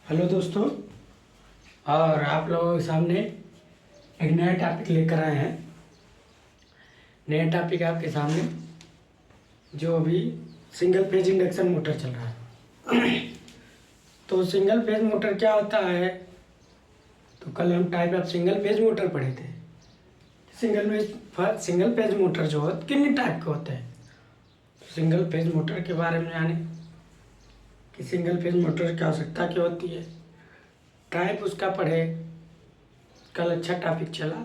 Hello दोस्तों। और आप लोगों के सामने एक नया टॉपिक लेकर आए हैं। नया टॉपिक आपके सामने जो अभी सिंगल फेज इंडक्शन मोटर चल रहा है। तो सिंगल फेज मोटर क्या होता है? तो कल हम type of single phase motor पढ़े थे। सिंगल फेज मोटर जो है कितने टाइप के होते हैं। सिंगल फेज मोटर के बारे में जाने कि सिंगल फेज मोटर की आवश्यकता क्या होती है, टाइप उसका पढ़े। कल अच्छा टॉपिक चला।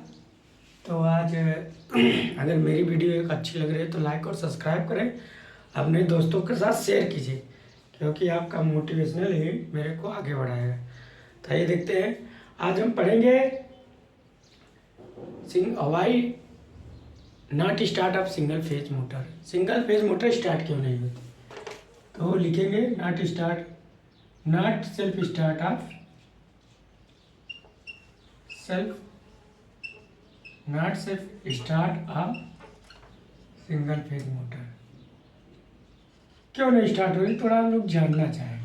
तो आज अगर मेरी वीडियो अच्छी लग रही है तो लाइक और सब्सक्राइब करें, अपने दोस्तों के साथ शेयर कीजिए, क्योंकि आपका मोटिवेशनल ही मेरे को आगे बढ़ाएगा। तो ये देखते हैं, आज हम पढ़ेंगे why not start of single phase motor. Single phase motor start क्यों नहीं होती? तो लिखेंगे not self start of not self start of single phase motor. क्यों नहीं स्टार्ट हो रही, थोड़ा हम लोग जानना चाहें।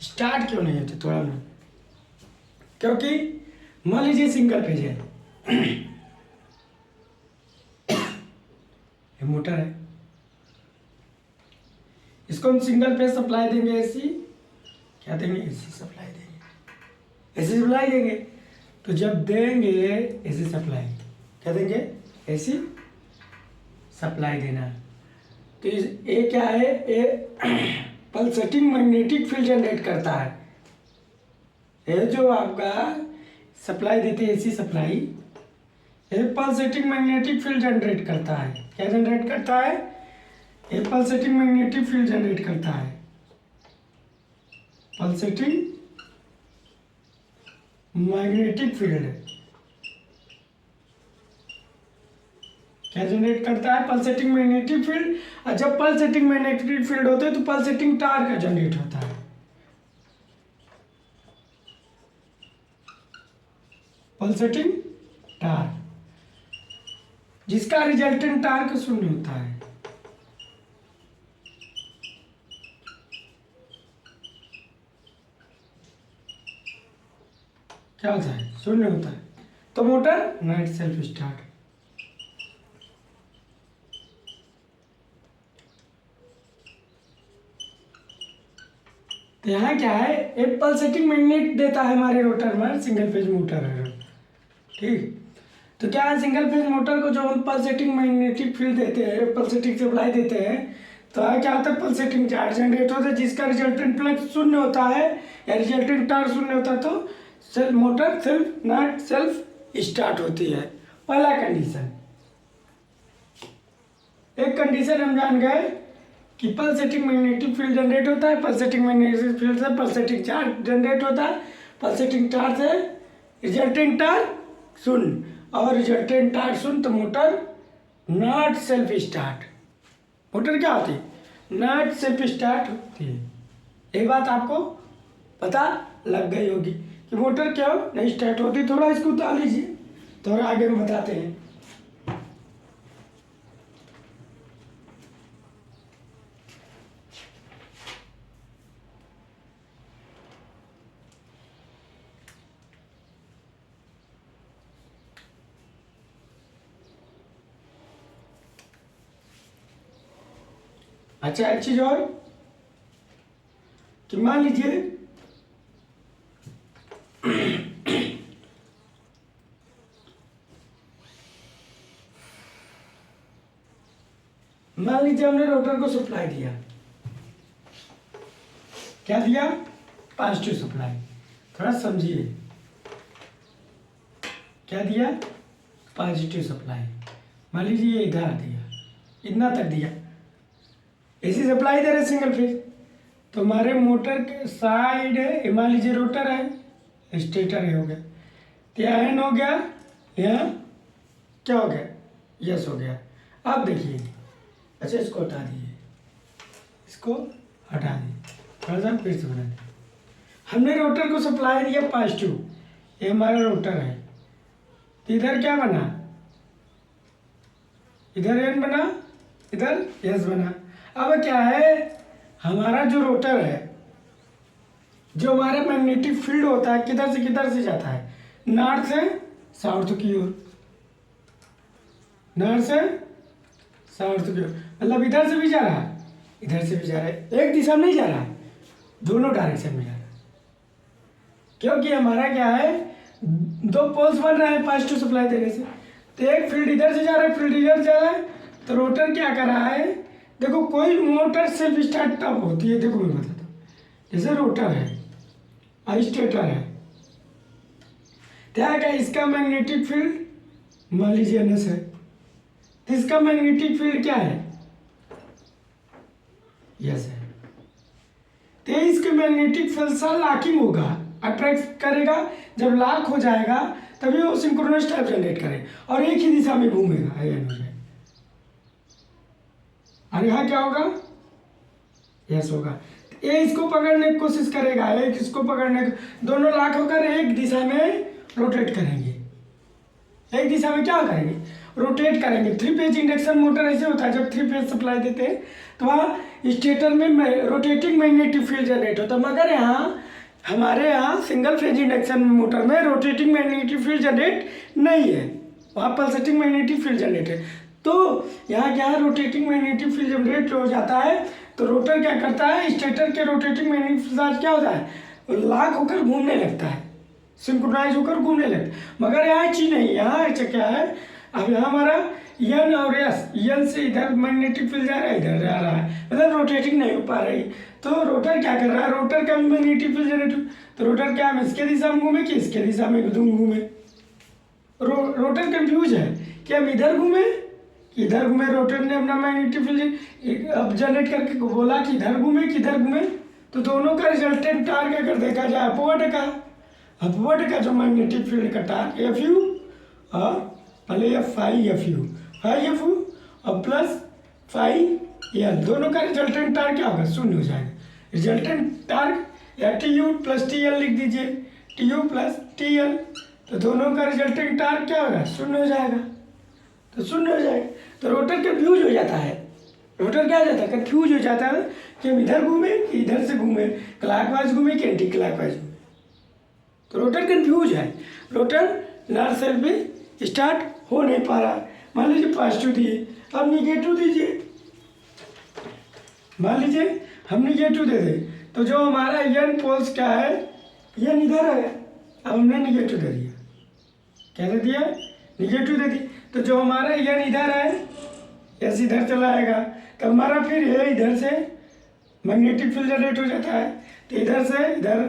स्टार्ट क्यों नहीं होती थोड़ा लोग, क्योंकि मान लीजिए सिंगल फेज है, ये मोटर है, इसको हम सिंगल फेज सप्लाई देंगे। एसी क्या देंगे? एसी सप्लाई देंगे। एसी सप्लाई देंगे तो जब देंगे एसी सप्लाई, क्या देंगे? एसी सप्लाई देना। तो ये क्या है? ये पल्सेटिंग मैग्नेटिक फील्ड जनरेट करता है। ये जो आपका सप्लाई देते हैं एसी सप्लाई, ये पल्सेटिंग मैग्नेटिक फील्ड जनरेट करता है। क्या जनरेट करता है? ये पल्सेटिंग मैग्नेटिक फील्ड जनरेट करता है। पल्सेटिंग मैग्नेटिक फील्ड क्या जनरेट करता है? Pulsating magnetic field. और जब पल्सेटिंग मैग्नेटिक फील्ड होते हैं तो पल्सेटिंग टार्क जनरेट होता है। पल्सेटिंग टार्क, जिसका रिजल्टेंट टार्क शून्य होता है। क्या होता है? शून्य होता है। तो मोटर नॉट सेल्फ स्टार्ट। तो यहाँ क्या है? एक पल्सेटिंग मैग्नेट देता है हमारे रोटर में, सिंगल फेज मोटर है। ठीक, तो क्या है, सिंगल फेज मोटर को जो हम पल्सेटिंग मैग्नेटिक फील्ड देते हैं, पल्सेटिंग सप्लाई देते हैं, तो क्या होता है? पल्सेटिंग चार्ज जनरेट होता है, जिसका रिजल्टेंट फ्लक्स शून्य होता है या रिजल्टेंट टार्क शून्य होता है। तो motor self not self start होती है। पहला कंडीशन। एक कंडीशन हम जान गए कि पल्सेटिंग मैग्नेटिक फील्ड जनरेट होता है, पल्सेटिंग मैग्नेटिक फील्ड से पल्सेटिंग चार्ज जनरेट होता है, पल्सेटिंग चार्ज से रिजल्टेंट टार्क शून्य, और रिजल्टेंट टार्क शून्य, तो motor not self start. Motor क्या होती है? नॉट सेल्फ स्टार्ट होती है। ये बात आपको पता लग गई होगी कि मोटर क्यों नहीं स्टार्ट होती। थोड़ा इसको उतार लीजिए, थोड़ा आगे हम बताते हैं। अच्छा, एक चीज और कि मान लीजिए हमने रोटर को सप्लाई दिया। क्या दिया? Positive supply. थोड़ा समझिए, क्या दिया? Positive supply. मान लीजिए ये इधर दिया, इतना तक दिया, एसी सप्लाई दे रहे सिंगल फेज। तो हमारे मोटर के साइड मान लीजिए रोटर है, स्टेटर है, हो गया, तो यहाँ एन हो गया, यहाँ क्या हो गया? यस हो गया। अब देखिए, अच्छा इसको हटा दिए, इसको हटा दिए, थोड़ा सा फिर से बना दिए। हमने रोटर को सप्लाई दिया पॉजिटिव, ये हमारा रोटर है, तो इधर क्या बना? इधर एन बना, इधर यस बना। अब क्या है, हमारा जो रोटर है जो हमारा मैग्नेटिक फील्ड होता है किधर से जाता है, नॉर्थ से साउथ की ओर, नॉर्थ से साउथ की ओर, मतलब इधर से भी जा रहा है इधर से भी जा रहा है, एक दिशा में नहीं जा रहा है, दोनों डायरेक्शन में जा रहा है। क्योंकि हमारा क्या है, दो पोल्स बन रहे हैं पॉजिटिव सप्लाई देने से, तो एक फील्ड इधर से जा रहा है फील्ड इधर जा रहा है, तो रोटर क्या कर रहा है, देखो कोई मोटर सेल्फ स्टार्ट तब होती है, देखो मैं बताता हूँ, जैसे रोटर है और स्टेटर है, क्या है इसका मैग्नेटिक फील्ड मान लीजिए एनएस है, तो इसका मैग्नेटिक फील्ड क्या है, यस है, तो इसके मैग्नेटिक फील्ड से लॉकिंग होगा, अट्रैक्ट करेगा, जब लॉक हो जाएगा तभी वो सिंक्रोनस टाइप जनरेट करेगा और एक ही दिशा में घूमेगा आयन हो जाएगा। और यहाँ क्या होगा, यस होगा, ये इसको पकड़ने की कोशिश करेगा, एक इसको पकड़ने, दोनों लॉक होकर एक दिशा में रोटेट करेंगे, एक दिशा में क्या करेंगे, रोटेट करेंगे। 3 फेज इंडक्शन मोटर ऐसे होता है, जब 3 फेज सप्लाई देते हैं तो वहाँ स्टेटर में रोटेटिंग मैग्नेटिक फील्ड जनरेट होता है, मगर यहाँ हमारे यहाँ सिंगल फेज इंडक्शन मोटर में रोटेटिंग मैग्नेटिक फील्ड जनरेट नहीं है, वहाँ पल्सेटिंग मैग्नेटिक फील्ड जनरेट है। तो यहाँ क्या है, रोटेटिंग मैग्नेटिक फील्ड जनरेट हो जाता है, तो रोटर क्या करता है, स्टेटर के रोटेटिंग मैग्नेटिक फील्ड क्या होता है, लॉक होकर घूमने लगता है, सिंक्रोनाइज होकर घूमने लगता है। मगर यहाँ चीज नहीं, यहाँ ऐसा क्या है, अब यहाँ हमारा एन और एन से इधर मैग्नेटिक फील्ड जा रहा है, इधर जा रहा है, मतलब रोटेटिंग नहीं हो पा रही, तो रोटर क्या कर रहा है, रोटर का भी मैग्नेटिक फील्ड जनरेट, तो रोटर क्या है, इसके दिशा में घूमे कि इसके दिशा में घूमे, रोटर कंफ्यूज है कि हम इधर घूमे इधर घूमे, रोटर ने अपना मैग्नेटिक फील्ड अब जनरेट करके बोला कि इधर घूमे कि इधर घूमे, तो दोनों का रिजल्टेंट टार्क अगर देखा जाए अपवर्ड का जो मैग्नेटिक फील्ड का टार्क एफ यू और पहले एफ फाई एफ और प्लस फाई एल, दोनों का रिजल्टेंट टार्क क्या होगा, शून्य हो जाएगा। रिजल्टेंट टार्क या T U plus T L लिख दीजिए, T U plus T L, तो दोनों का रिजल्टेंट टार्क क्या होगा, शून्य हो जाएगा, तो शून्य हो जाएगा। तो रोटर कंफ्यूज हो जाता है, रोटर क्या हो जाता है, कंफ्यूज हो जाता है कि हम इधर घूमे कि इधर से घूमे, क्लॉकवाइज घूमे कि एंटी क्लॉकवाइज घूमे, तो रोटर कंफ्यूज है, रोटर नॉर्थ साइड पे स्टार्ट हो नहीं पा रहा। मान लीजिए पॉजिटिव दिए, अब निगेटिव दीजिए, मान लीजिए हम निगेटिव दे दें, तो जो हमारा एन पोल्स क्या है, एन इधर है, अब हमने निगेटिव दे दिया, क्या दे दिया, निगेटिव दे दी, तो जो हमारा एन इधर है, एस इधर चला आएगा, तो हमारा फिर ये इधर से मैग्नेटिक फील्ड जनरेट हो जाता है, तो इधर से इधर,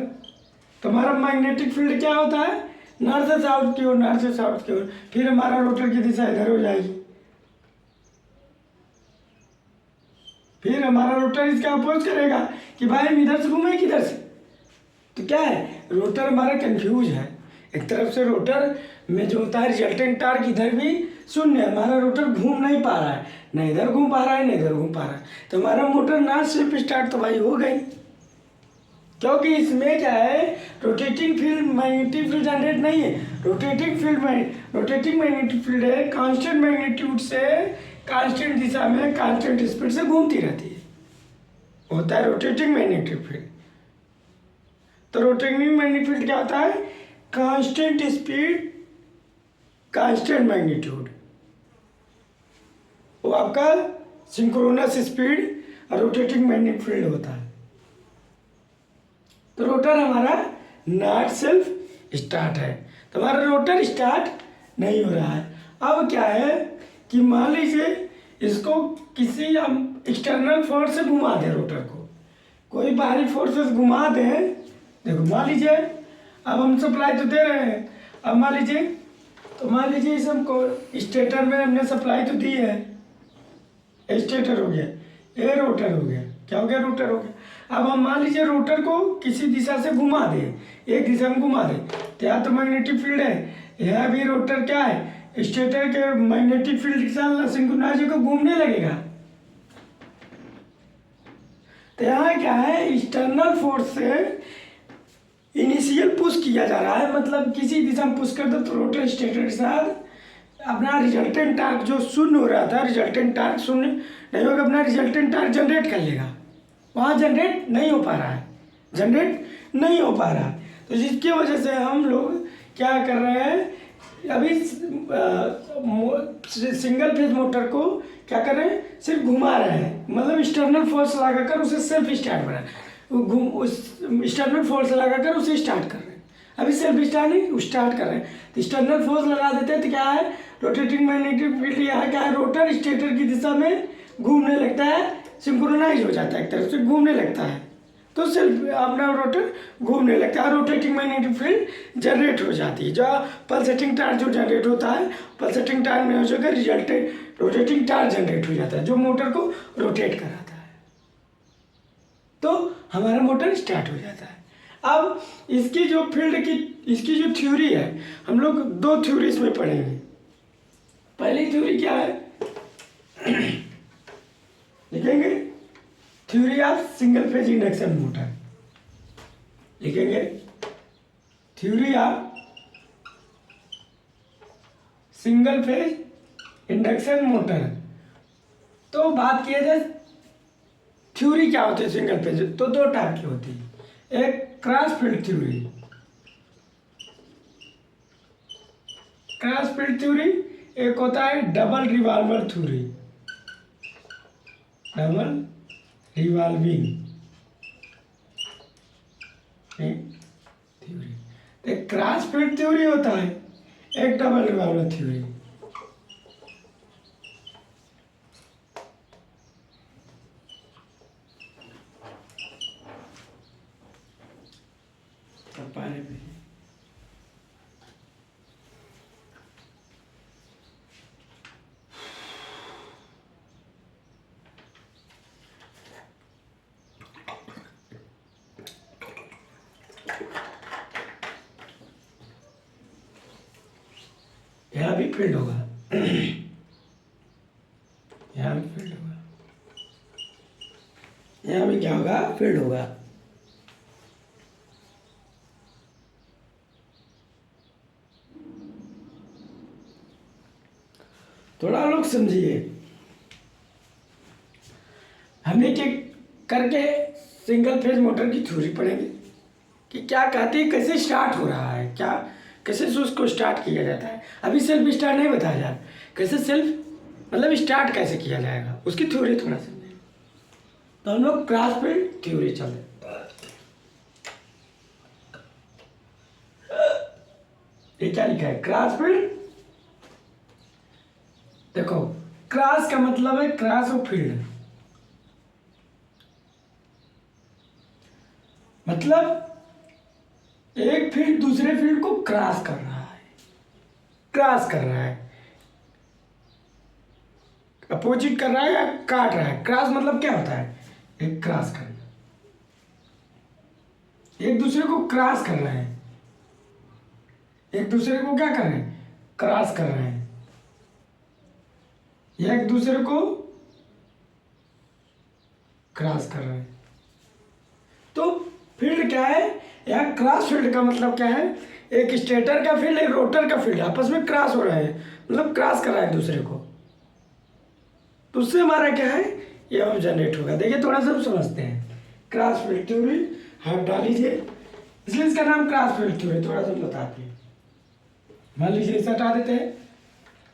तो हमारा मैग्नेटिक फील्ड क्या होता है, नॉर्थ से साउथ की ओर, नॉर्थ से साउथ की ओर, फिर हमारा रोटर की दिशा इधर हो जाएगी, फिर हमारा रोटर इसका अपोज करेगा कि भाई हम इधर से घूमे किधर से, तो क्या है, रोटर हमारा कंफ्यूज है, एक तरफ से रोटर में जो होता है रिजल्टेंट टार्क इधर भी शून्य, हमारा रोटर घूम नहीं पा रहा है, न इधर घूम पा रहा है न इधर घूम पा रहा है, तो हमारा मोटर ना सिर्फ स्टार्ट तो भाई हो गई, क्योंकि इसमें क्या है, rotating field magnetic field generate नहीं है, रोटेटिंग मैग्नेटिक फील्ड है, कांस्टेंट मैग्नीट्यूड से कांस्टेंट दिशा में कांस्टेंट स्पीड से घूमती रहती है, होता है रोटेटिंग मैग्नेटिक फील्ड। तो रोटेटिंग मैग्नेटिक फील्ड क्या होता है, कांस्टेंट स्पीड कांस्टेंट मैग्नीट्यूड, वो आपका सिंक्रोनस स्पीड और रोटेटिंग मैग्नेटिक फील्ड होता है। तो रोटर हमारा नॉट सेल्फ स्टार्ट है, तो हमारा रोटर स्टार्ट नहीं हो रहा है। अब क्या है कि मान लीजिए इसको किसी हम एक्सटर्नल फोर्स से घुमा दें, रोटर को कोई बाहरी फोर्स से घुमा दें, देखो मान लीजिए अब हम सप्लाई तो दे रहे हैं, अब मान लीजिए, तो मान लीजिए इस हमको स्टेटर में हमने सप्लाई तो दी है, स्टेटर हो गया, ये रोटर हो गया, क्या हो गया, रोटर हो गया। अब हम मान लीजिए रोटर को किसी दिशा से घुमा दें, एक दिशा में घुमा दें, तो यहाँ तो मैग्नेटिक फील्ड है, यहाँ भी रोटर क्या है, स्टेटर के मैग्नेटिक फील्ड के साथ सिंक्रोनाइज को घूमने लगेगा, तो यहाँ क्या है, एक्सटर्नल फोर्स से इनिशियल पुश किया जा रहा है, मतलब किसी दिशा में पुश कर दो तो रोटर स्टेटर के साथ अपना रिजल्टेंट टार्क जो शून्य हो रहा था, रिजल्टेंट टार्क शून्य नहीं होगा, अपना रिजल्टेंट टार्क जनरेट कर लेगा, वहाँ जनरेट नहीं हो पा रहा है, जनरेट नहीं हो पा रहा। तो जिसकी वजह से हम लोग क्या कर रहे हैं, अभी सिंगल फेज मोटर को क्या कर रहे हैं, सिर्फ घुमा रहे हैं, मतलब एक्सटर्नल फोर्स लगाकर उसे सेल्फ स्टार्ट बना, उस एक्सटर्नल फोर्स लगाकर उसे स्टार्ट कर रहे हैं। अभी सेल्फ स्टार्ट नहीं, स्टार्ट कर रहे हैं। तो एक्सटर्नल फोर्स लगा देते हैं तो क्या है, रोटेटिंग मैग्नेटिक फील्ड यहाँ क्या है, रोटर स्टेटर की दिशा में घूमने लगता है, सिंक्रोनाइज हो जाता है, एक तरह से घूमने लगता है, तो सेल्फ अपना रोटर घूमने लगता है, रोटेटिंग मैग्नेटिक फील्ड जनरेट हो जाती है। जो पल्सेटिंग टार्क जो जनरेट होता है, पल्सेटिंग टार्क में हो जाएगा रिजल्टेंट रोटेटिंग टार्क जनरेट हो जाता है, जो मोटर को रोटेट कराता है, तो हमारा मोटर स्टार्ट हो जाता है। अब इसकी जो फील्ड की, इसकी जो थ्योरी है, हम लोग दो थ्योरी इसमें पढ़ेंगे। पहली थ्योरी क्या है, लिखेंगे theory of single phase induction motor, लिखेंगे theory of single phase induction motor. तो बात किया जाए थ्योरी क्या होती है सिंगल फेज, तो दो टाइप की होती है। एक cross field theory, cross field theory, एक होता है double revolver theory, double revolving theory. एक क्रॉस फील्ड थ्योरी होता है, एक डबल रिवॉल्वर थ्योरी। यहाँ भी फील्ड होगा, यहाँ भी फील्ड होगा, यहाँ भी क्या होगा, फील्ड होगा। थोड़ा लोग समझिए, हम एक एक करके सिंगल फेज मोटर की थ्योरी पढ़ेंगे कि क्या कहती है, कैसे स्टार्ट हो रहा है, क्या कैसे से उसको स्टार्ट किया जाता है। अभी सेल्फ स्टार्ट नहीं बताया जा रहा, कैसे सेल्फ मतलब स्टार्ट कैसे किया जाएगा, उसकी थ्योरी थोड़ा समझें। तो हम लोग क्रॉस फील्ड थ्योरी चले। ये क्या लिखा है, क्रॉस फील्ड। देखो क्रॉस का मतलब है क्रॉस ऑफ फील्ड, मतलब एक फील्ड दूसरे फील्ड को क्रॉस कर रहा है, क्रॉस कर रहा है, अपोजिट कर रहा है या काट रहा है। क्रॉस मतलब क्या होता है, एक क्रॉस करना, एक दूसरे को क्रॉस कर रहे हैं, एक दूसरे को क्या कर रहे हैं, क्रॉस कर रहे हैं, या एक दूसरे को क्रॉस कर रहे हैं। तो फील्ड क्या है, या क्रॉस फील्ड का मतलब क्या है, एक स्टेटर का फील्ड, एक रोटर का फील्ड आपस में क्रॉस हो रहे हैं, मतलब क्रॉस कर रहा है एक दूसरे को, तो उससे हमारा क्या है, ये हम जनरेट होगा। देखिए थोड़ा सा समझते हैं क्रॉस फील्ड थ्योरी, हम डाल लीजिए, इसलिए इसका नाम क्रॉस फील्ड थ्योरी। थोड़ा सा बताते हैं, मान लीजिए इसे हटा देते हैं,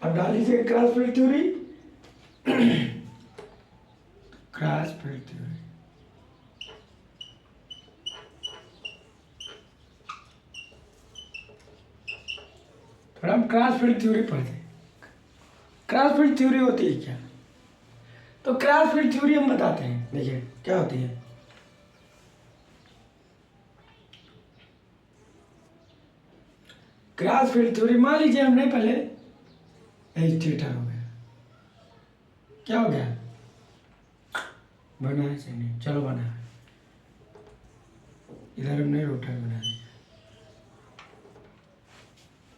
अब डाल लीजिए cross field theory. Cross field theory, थोड़ा हम क्रॉस फील्ड थ्योरी पढ़ते हैं। क्रॉस फील्ड थ्योरी होती है क्या, तो क्रॉस फील्ड थ्योरी हम बताते हैं। देखिए क्या होती है, क्रॉस फील्ड थ्योरी, मान लीजिए हमने पहले थीटा हो गया, क्या हो गया, बना है सही नहीं, चलो बना है, इधर हमने रोटर बना दिया,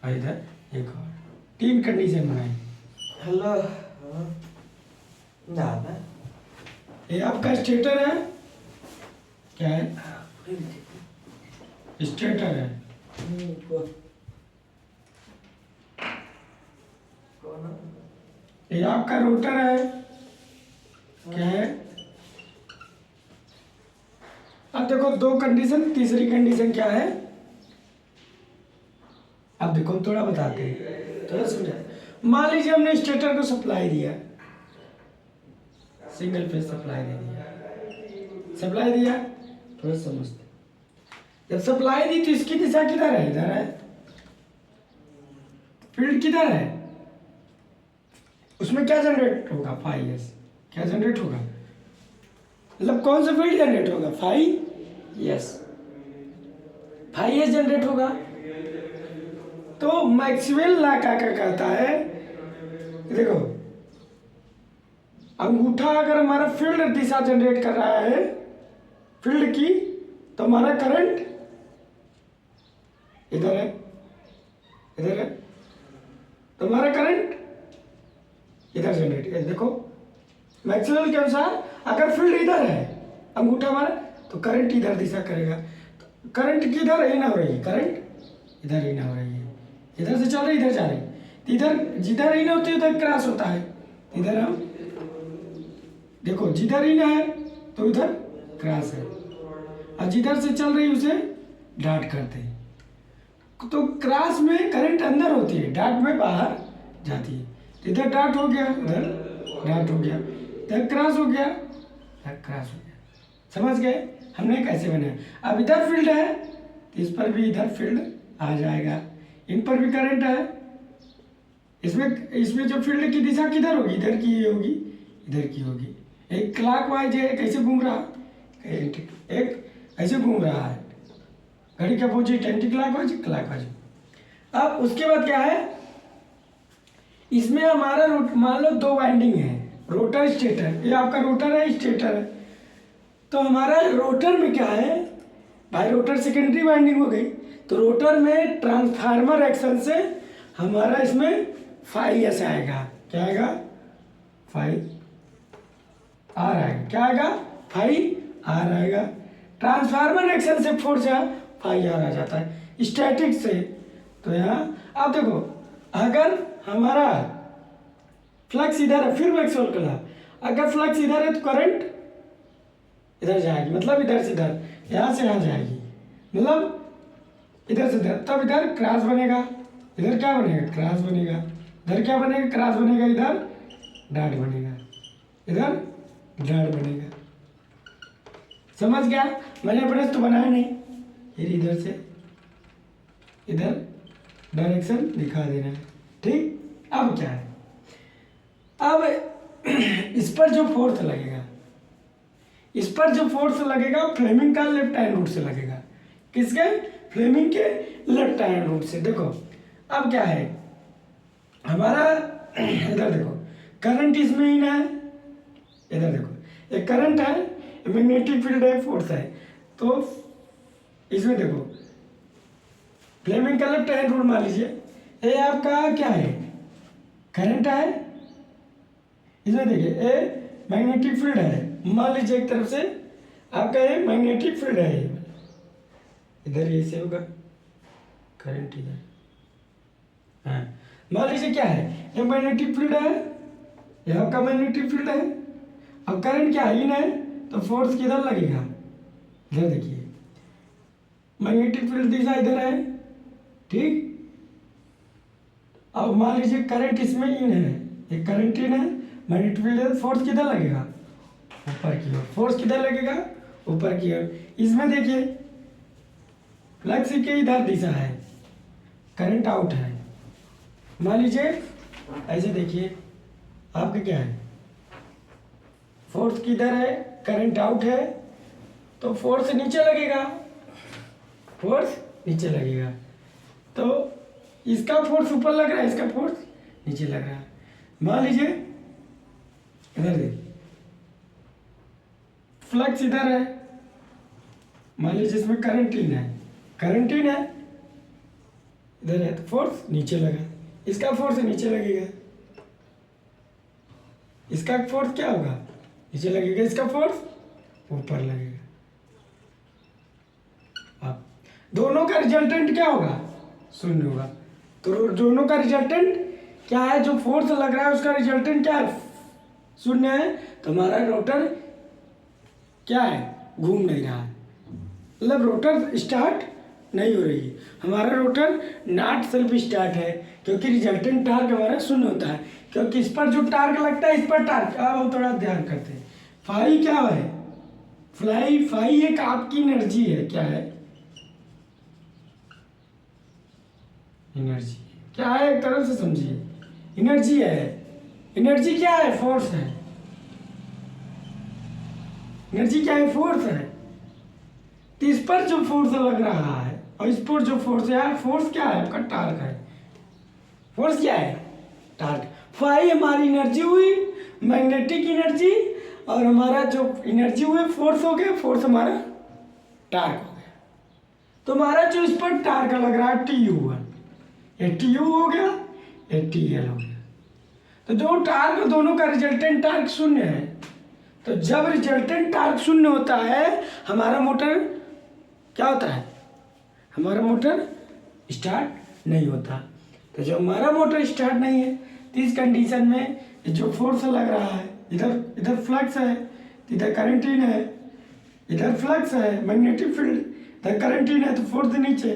और इधर एक और, तीन कंडीशन बनाई। हेलो दादा, ये आपका स्टेटर है, क्या है, स्टेटर है, ये आपका रोटर है, क्या है, अब देखो दो कंडीशन, तीसरी कंडीशन क्या है, अब देखो हम थोड़ा बताते हैं, थोड़ा समझा। मान लीजिए हमने स्टेटर को सप्लाई दिया, सिंगल फेज सप्लाई दे दिया, सप्लाई दिया, थोड़ा समझते। जब सप्लाई दी तो इसकी दिशा किधर है, इधर है, फील्ड किधर है, उसमें क्या जनरेट होगा, फाई एस, क्या जनरेट होगा, मतलब कौन सा फील्ड जनरेट होगा, phi S, phi S generate होगा। तो मैक्सवेल लॉ क्या कहता है, देखो अंगूठा अगर हमारा फील्ड दिशा जनरेट कर रहा है फील्ड की, तो हमारा करंट इधर है, इधर है, तो हमारा करंट इधर जनरेट है। देखो मैक्सवेल के अनुसार अगर फील्ड इधर है अंगूठा हमारा, तो करंट इधर दिशा करेगा। तो करंट किधर इन हो रही है, करंट इधर इन हो रही है, इधर से चल रही इधर जा रही, तो इधर जिधर इन होती है उधर क्रॉस होता है, इधर हम देखो जिधर इन है तो इधर क्रॉस है, और जिधर से चल रही उसे डॉट करते हैं। तो क्रॉस में करंट अंदर होती है, डॉट में बाहर जाती है। इधर डॉट हो गया, इधर डॉट हो गया, इधर क्रॉस हो गया, इधर क्रॉस हो गया। समझ गए हमने कैसे बनाया। अब इधर फील्ड है तो इस पर भी इधर फील्ड आ जाएगा, इन पर भी करंट है, इसमें जो फील्ड की दिशा किधर होगी, इधर की होगी, इधर की होगी। एक क्लॉकवाइज है, कैसे घूम रहा, एक ऐसे घूम रहा है, घड़ी के अपोजिट एंटी क्लॉकवाइज, क्लॉकवाइज। अब उसके बाद क्या है, इसमें हमारा मान लो दो वाइंडिंग है, रोटर स्टेटर, ये आपका रोटर है, स्टेटर है। तो हमारा रोटर में क्या है भाई, रोटर सेकेंडरी वाइंडिंग हो गई, तो रोटर में ट्रांसफार्मर एक्शन से हमारा इसमें फाई एस आएगा, क्या आएगा, फाई आर आएगा, क्या आएगा, फाई आर आएगा। ट्रांसफार्मर एक्शन से फोर्स है फाई आर आ जाता है स्टैटिक से। तो यहाँ आप देखो अगर हमारा फ्लक्स इधर है, फिर मैक्सवेल का लॉ, अगर फ्लक्स इधर है तो करंट इधर जाएगी, मतलब इधर से इधर, यहाँ से यहाँ जाएगी, मतलब इधर से इधर, तब इधर क्रॉस बनेगा, इधर क्या बनेगा, क्रॉस बनेगा, इधर क्या बनेगा, क्रॉस बनेगा, इधर डॉट बनेगा, इधर डॉट बनेगा। समझ गया, मैंने ब्रश तो बनाया नहीं, फिर इधर से इधर डायरेक्शन दिखा देना है, ठीक। अब क्या है, अब इस पर जो फोर्स लगेगा, इस पर जो फोर्स लगेगा फ्लेमिंग का लेफ्ट हैंड रूट से लगेगा, किसके, फ्लेमिंग के लेफ्ट हैंड रूट से। देखो अब क्या है हमारा, इधर देखो करंट इसमें इन है, इधर देखो एक करंट है, मैग्नेटिक फील्ड है, फोर्स है। तो इसमें देखो फ्लेमिंग का लेफ्ट हैंड रूल मान लीजिए, ये आपका क्या है, करंट है, इसमें देखिए ए मैग्नेटिक फील्ड है, मान लीजिए एक तरफ से आपका ये मैग्नेटिक फील्ड है, इधर ये से होगा करंट इधर, हाँ मान लीजिए क्या है, ये मैग्नेटिक फील्ड है, ये आपका मैग्नेटिक फील्ड है। अब करंट क्या है, इन है, तो फोर्स किधर लगेगा, इधर देखिए मैग्नेटिक फील्ड दिशा इधर है, ठीक। अब मान लीजिए करंट इसमें इन है, ये करंट इन है, मैग्नेटिक फील्ड है, फोर्स किधर लगेगा, ऊपर की ओर, फोर्स किधर लगेगा, ऊपर की ओर। इसमें देखिए फ्लक्स के इधर दिशा है, करंट आउट है, मान लीजिए ऐसे देखिए आपका क्या है, फोर्स किधर है, करंट आउट है, तो फोर्स नीचे लगेगा, फोर्स नीचे लगेगा, तो इसका फोर्स ऊपर लग रहा है, इसका फोर्स नीचे लग रहा है। मान लीजिए इधर देखिए फ्लक्स इधर है, मान लीजिए इसमें करंट इन है, करंट इन है, इधर है, तो फोर्स नीचे लगा, इसका फोर्स नीचे लगेगा, इसका फोर्स क्या होगा, नीचे लगेगा, इसका फोर्स ऊपर लगेगा। अब दोनों का रिजल्टेंट क्या होगा, शून्य होगा। तो दोनों का रिजल्टेंट क्या है, जो फोर्स लग रहा है उसका रिजल्टेंट क्या है, शून्य है। तो हमारा रोटर क्या है, घूम नहीं रहा है, मतलब रोटर स्टार्ट नहीं हो रही है, हमारा रोटर नॉट सेल्फ स्टार्ट है, क्योंकि रिजल्टेंट टार्क हमारा शून्य होता है, क्योंकि इस पर जो टार्क लगता है इस पर टार्क। अब हम थोड़ा ध्यान करते हैं, फाई क्या है, फाई एक आपकी एनर्जी है, क्या है, एनर्जी क्या है, एक तरह से समझिए, एनर्जी है। एनर्जी क्या है, फोर्स है। एनर्जी क्या है, फोर्स है। तो इस पर जो फोर्स लग रहा है और इस पर जो फोर्स है, फोर्स क्या है आपका, टार्क है। फोर्स क्या है, टार्क। फाई हमारी एनर्जी हुई, मैग्नेटिक एनर्जी, और हमारा जो एनर्जी हुई फोर्स हो गया, फोर्स हमारा टार्क हो गया। तो हमारा जो इस पर टार्क लग रहा है TU1, ये TU हो गया, ये TL हो गया। तो जो टार्क दोनों का रिजल्टेंट टार्क शून्य है, तो जब रिजल्टेंट टार्क शून्य होता है हमारा मोटर क्या होता है, हमारा मोटर स्टार्ट नहीं होता। तो जब हमारा मोटर स्टार्ट नहीं है तो इस कंडीशन में जो फोर्स लग रहा है, इधर फ्लक्स है, इधर करंट इन है, इधर फ्लक्स है मैग्नेटिक फील्ड, इधर करंट इन है तो फोर्स नीचे।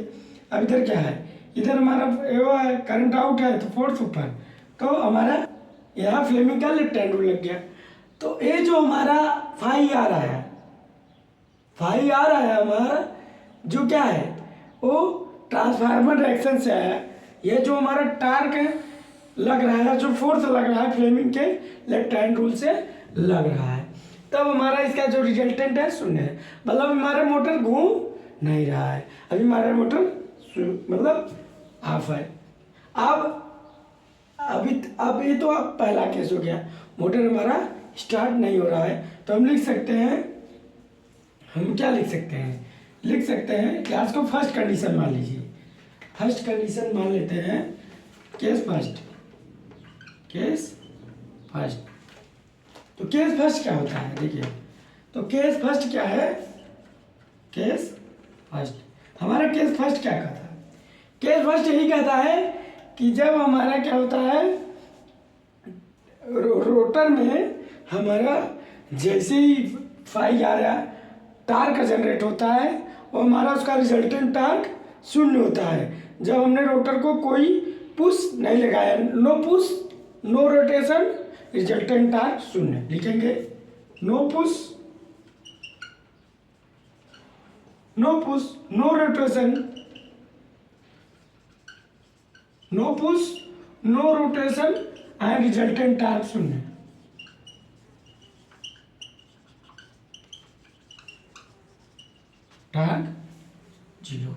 अब इधर क्या है, इधर हमारा वो है करंट आउट है तो फोर्स ऊपर। तो हमारा यहाँ फ्लेमिंग का लेफ्ट हैंड रूल लग गया। तो ये जो हमारा फाई आ रहा है, फाई आ रहा है हमारा जो क्या है, वो ट्रांसफार्मर रिएक्शन से आया। ये जो हमारा टार्क है लग रहा है, जो फोर्स लग रहा है फ्लेमिंग के लेफ्ट हैंड रूल से लग रहा है, तब हमारा इसका जो रिजल्टेंट है शून्य है। मतलब हमारा मोटर घूम नहीं रहा है, अभी हमारा मोटर मतलब ऑफ है। अब ये तो अब पहला केस हो गया, मोटर हमारा स्टार्ट नहीं हो रहा है। तो हम लिख सकते हैं, हम क्या लिख सकते हैं, लिख सकते हैं कि आज को फर्स्ट कंडीशन मान लीजिए, फर्स्ट कंडीशन मान लेते हैं, केस फर्स्ट, केस फर्स्ट। तो केस फर्स्ट क्या होता है, देखिए, तो केस फर्स्ट क्या है, केस फर्स्ट हमारा केस फर्स्ट क्या कहता है, केस फर्स्ट यही कहता है कि जब हमारा क्या होता है, रोटर में हमारा जैसे ही फाई आ रहा है टार्क जनरेट होता है और हमारा उसका रिजल्टेंट टार्क शून्य होता है। जब हमने रोटर को कोई पुश नहीं लगाया, no push no rotation, resultant torque शून्य लिखेंगे। No push no rotation, no push no rotation and resultant torque शून्य। टार्क जीरो,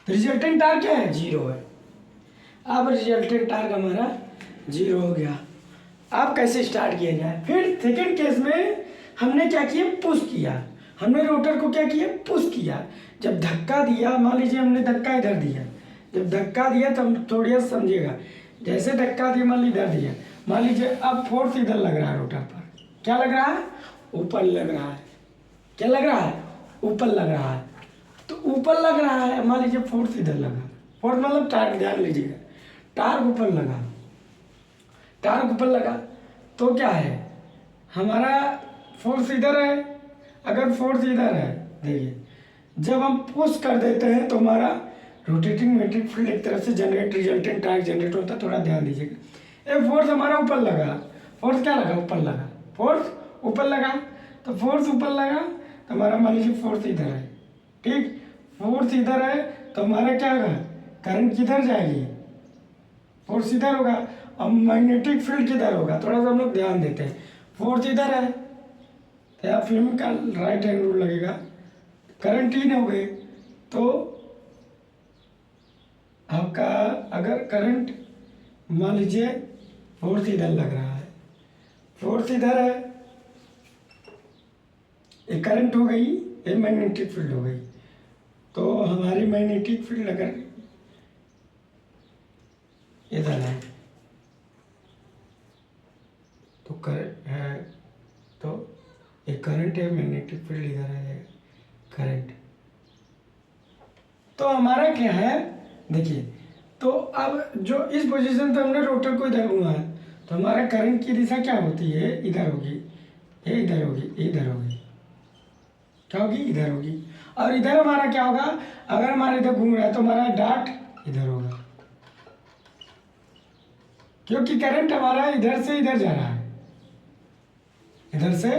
रिजल्टेंट टार्क क्या है, जीरो है। अब रिजल्टेंट टार्क हमारा जीरो हो गया। अब कैसे स्टार्ट किया जाए, फिर सेकेंड केस में हमने क्या किया, पुश किया, हमने रोटर को क्या किया, पुश किया। जब धक्का दिया, मान लीजिए हमने धक्का इधर दिया, जब धक्का दिया तब थोड़ी सा समझिएगा, जैसे धक्का दिया मान लीजिए इधर दिया, मान लीजिए अब फोर्स इधर लग रहा है रोटर पर, क्या लग रहा है, ऊपर लग रहा है, क्या लग रहा है, ऊपर लग रहा है। तो ऊपर लग रहा है, मान लीजिए फोर्स इधर लगा, फोर्स मतलब टार्क, ध्यान लीजिएगा, टार्क ऊपर लगा, टार्क ऊपर लगा तो क्या है, हमारा फोर्स इधर है। अगर फोर्स इधर है, देखिए जब हम पुश कर देते हैं तो हमारा रोटेटिंग मैग्नेटिक फील्ड एक तरफ से जनरेट, रिजल्टेंट टार्क जनरेट होता है। थोड़ा ध्यान दीजिएगा, ये फोर्स हमारा ऊपर लगा, फोर्स क्या लगा, ऊपर लगा, फोर्स ऊपर लगा, तो फोर्स ऊपर लगा तो हमारा मान लीजिए फोर्स इधर है, ठीक, फोर्स इधर है तो हमारा क्या होगा, करंट किधर जाएगी, फोर्स इधर होगा, अब मैग्नेटिक फील्ड किधर होगा, थोड़ा सा हम लोग ध्यान देते हैं, फोर्स इधर है तो यहाँ फिल्म का राइट हैंड रूल लगेगा, करंट इन हो गई। तो आपका अगर करंट मान लीजिए फोर्स इधर लग रहा है, फोर्स इधर है, ये करंट हो गई, ये मैग्नेटिक फील्ड हो गई। तो हमारी मैग्नेटिक फील्ड अगर इधर है तो करंट है, तो ये करंट है, मैग्नेटिक फील्ड इधर है, करंट। तो हमारा क्या है, देखिए, तो अब जो इस पोजीशन पे हमने रोटर को इधर घुमाया तो हमारा करंट की दिशा क्या होती है, इधर होगी, ये इधर होगी, ये इधर होगी, क्या होगी, इधर होगी। और इधर हमारा क्या होगा, अगर हमारा इधर घूम रहा है तो हमारा डॉट इधर होगा, क्योंकि करंट हमारा इधर से इधर जा रहा है, इधर से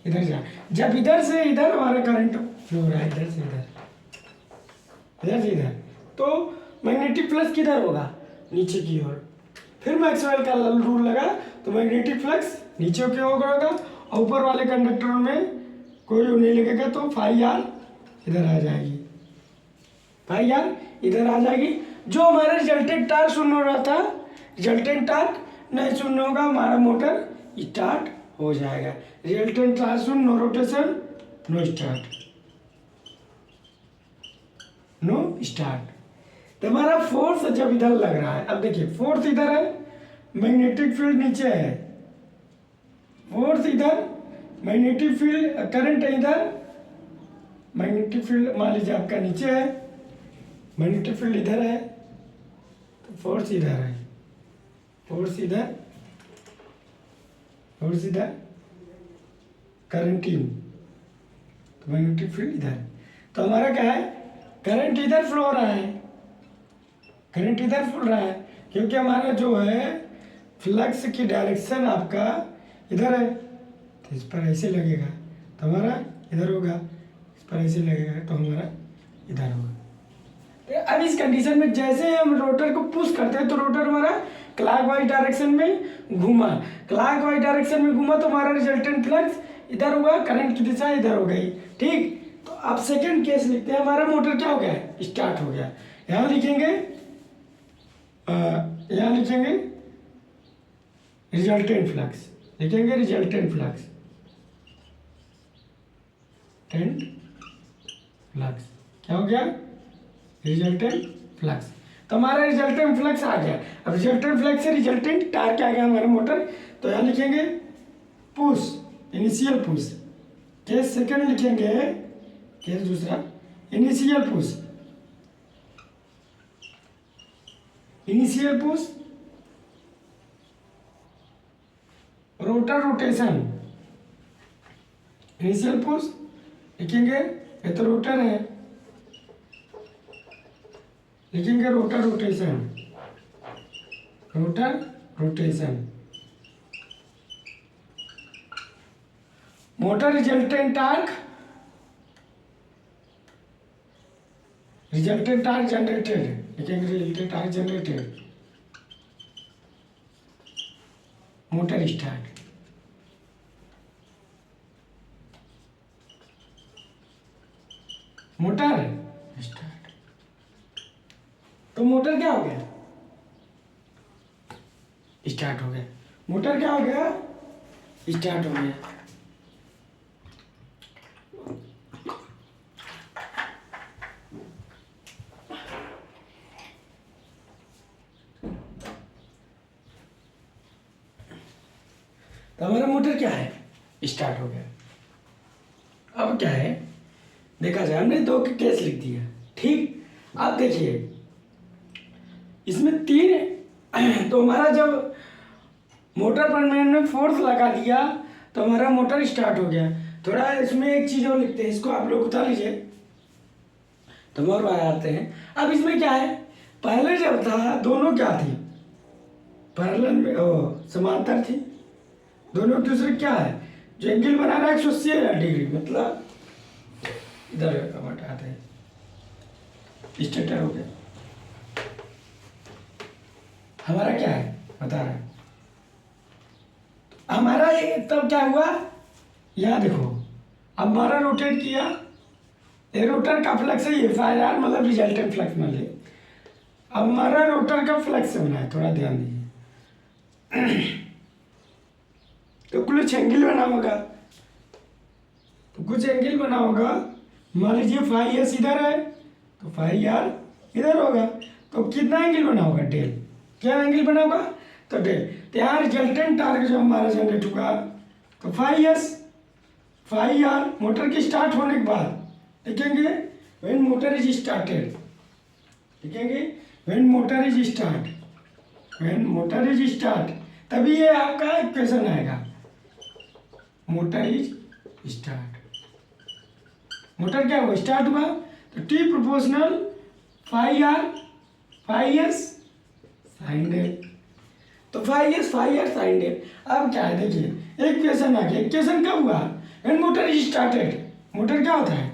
इधर जा। जब इधर से इधर हमारा करंट फ्लो हो रहा है, इधर से इधर, इधर से इधर, तो मैग्नेटिक फ्लक्स किधर होगा, नीचे की ओर। फिर मैक्सवेल का रूल लगा तो मैग्नेटिक फ्लक्स नीचे की ओर होगा, और ऊपर वाले कंडक्टर में कोई नहीं लगेगा, तो फाई आर इधर आ जाएगी, फाई आर इधर आ जाएगी। जो हमारा रिजल्टेंट टार्क शून्य हो रहा था, रिजल्टेंट टार्क नहीं शून्य होगा, हमारा मोटर स्टार्ट हो जाएगा। रिजल्टेंट टार्क शून्य, no rotation, no start, no start. तो हमारा फोर्स जब इधर लग रहा है, अब देखिए फोर्स इधर है, मैग्नेटिक फील्ड नीचे है, फोर्स इधर, मैग्नेटिक फील्ड करंट है इधर, मैग्नेटिक फील्ड मान लीजिए आपका नीचे है, मैग्नेटिक फील्ड इधर है, तो फोर्स इधर है, फोर्स इधर, फोर्स इधर, करंट इन, तो मैग्नेटिक फील्ड इधर। तो हमारा क्या है, करंट इधर फ्लो हो रहा है, करंट इधर फ्लो रहा है, क्योंकि हमारा जो है फ्लक्स की डायरेक्शन आपका इधर है, तो इस पर ऐसे लगेगा तो हमारा इधर होगा, इस पर ऐसे लगेगा तो हमारा इधर होगा। तो अब इस कंडीशन में जैसे हम रोटर को पुश करते हैं तो रोटर हमारा क्लॉकवाइज डायरेक्शन में घूमा, क्लॉकवाइज डायरेक्शन में घूमा तो हमारा रिजल्टेंट फ्लक्स इधर हुआ, करंट की दिशा इधर हो गई। ठीक, तो अब सेकेंड केस लिखते हैं, हमारा मोटर क्या हो गया, स्टार्ट हो गया। यहाँ लिखेंगे, यहाँ लिखेंगे रिजल्टेंट फ्लक्स, लिखेंगे रिजल्टेंट फ्लक्स, टेंट फ्लक्स क्या हो गया, रिजल्टेंट फ्लक्स। तो हमारा रिजल्टेंट फ्लक्स आ गया। अब रिजल्टेंट फ्लक्स से रिजल्टेंट टार्क आ गया हमारा मोटर, तो यहाँ लिखेंगे push, initial push. Case second लिखेंगे, केस दूसरा initial push, initial push, rotor rotation, initial push लिखेंगे, ये तो रोटर है, लिखेंगे rotor rotation, rotor rotation. Motor resultant torque, resultant torque generated, लिखेंगे resultant torque generated, motor start. Motor start, तो motor क्या हो गया, स्टार्ट हो गया, मोटर क्या हो गया, स्टार्ट हो गया। तो हमारा मोटर क्या है, स्टार्ट हो गया। अब क्या है, देखा जाए, हमने दो केस लिख दिया। ठीक, अब देखिए इसमें तीन, तो हमारा जब मोटर पर मैंने फोर्स लगा दिया तो हमारा मोटर स्टार्ट हो गया। थोड़ा इसमें एक चीज़ और लिखते हैं, इसको आप लोग उतार लीजिए तो और आते हैं। अब इसमें क्या है, पहले जब था दोनों क्या थी, पैरेलल में, समांतर थी, दोनों एक दूसरे क्या है, जो एंगल बना रहा है 180 डिग्री, मतलब इधर हटाते हैं, स्टेटर हो गया। हमारा क्या है बता रहा है, हमारा ये तब क्या हुआ, यहाँ देखो, अब हमारा रोटेट किया, ये रोटर का फ्लक्स है, ये फायर मतलब रिजल्टेंट फ्लक्स मान ली। अब हमारा रोटर का फ्लक्स बना है, थोड़ा ध्यान दीजिए। तो कुछ एंगल बना होगा, तो कुछ एंगल बना होगा, मान लीजिए फाई एस इधर है तो फाई आर इधर होगा, तो कितना एंगल बना होगा, डेल। क्या एंगल बना होगा, तो डेल। तो यहाँ रिजल्टेंट टार्क जो हमारा जनरेट होगा तो phi S, phi R, motor के स्टार्ट होने के बाद लिखेंगे व्हेन मोटर इज स्टार्टेड, लिखेंगे when motor is start, when motor is start, तभी ये आपका इक्वेशन आएगा, मोटर इज स्टार्ट। मोटर क्या हुआ, स्टार्ट हुआ, तो T proportional five R five S sine del. तो five S five R sine del. अब क्या है देखिए, एक क्वेश्चन आ गया। क्वेश्चन कब हुआ, when motor is started. Motor क्या होता है,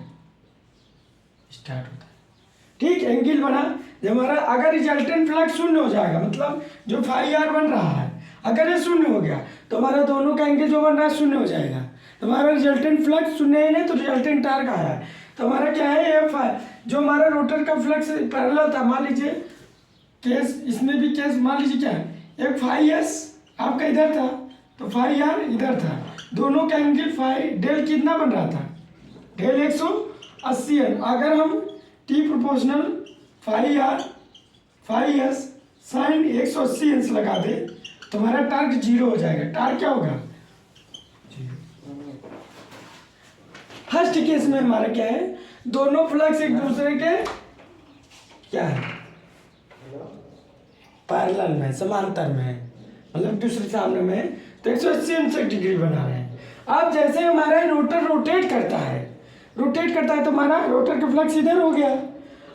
स्टार्ट होता है, ठीक। एंगल बना, जब हमारा अगर रिजल्टेंट फ्लक्स शून्य हो जाएगा, मतलब जो फाइव आर बन रहा है अगर ये शून्य हो गया तो हमारा दोनों का एंगल जो बन रहा है शून्य हो जाएगा। तो हमारा रिजल्टेंट फ्लक्स शून्य ही नहीं तो रिजल्टेंट टार्क आया है। तो हमारा क्या है, एफ है, जो हमारा रोटर का फ्लक्स पैरेलल था। मान लीजिए केस, इसमें भी केस मान लीजिए क्या है, एक फाइव एस आपका इधर था तो फाइव आर इधर था, दोनों का एंगल फाइव डेल कितना बन रहा था, डेल 180 एन। अगर हम T proportional five R five S sine 180 N लगा दे तो हमारा टार्क जीरो हो जाएगा। टार्क क्या होगा, फर्स्ट केस में हमारा क्या है, दोनों फ्लक्स एक दूसरे के क्या है, पैरेलल में, समांतर में है, मतलब दूसरे सामने में है, तो 180 डिग्री बना रहे हैं। अब जैसे हमारा रोटर रोटेट करता है तो हमारा रोटर का फ्लक्स इधर हो गया